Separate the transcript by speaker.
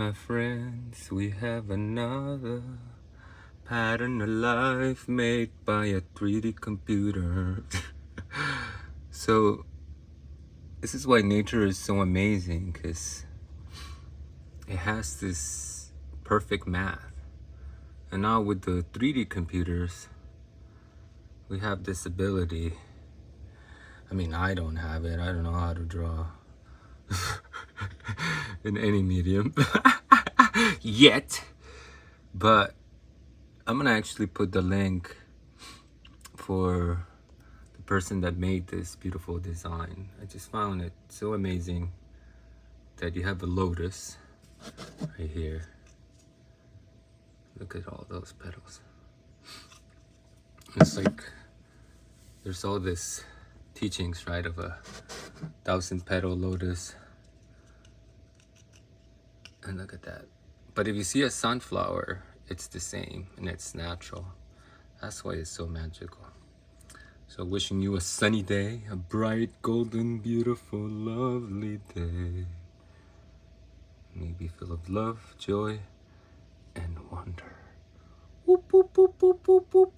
Speaker 1: my friends, we have another pattern of life made by a 3D computer. So this is why nature is so amazing, because it has this perfect math. And now with the 3D computers, we have this ability. I mean, I don't have it. I don't know how to draw in any medium yet. But I'm gonna actually put the link for the person that made this beautiful design. I just found it so amazing that you have a lotus right here. Look at all those petals. It's like there's all this teachings, right, of a 1,000-petal lotus. And look at that. But if you see a sunflower, it's the same and it's natural. That's why it's so magical. So wishing you a sunny day, a bright, golden, beautiful, lovely day. Maybe full of love, joy, and wonder. Whoop, whoop, whoop, whoop, whoop, whoop.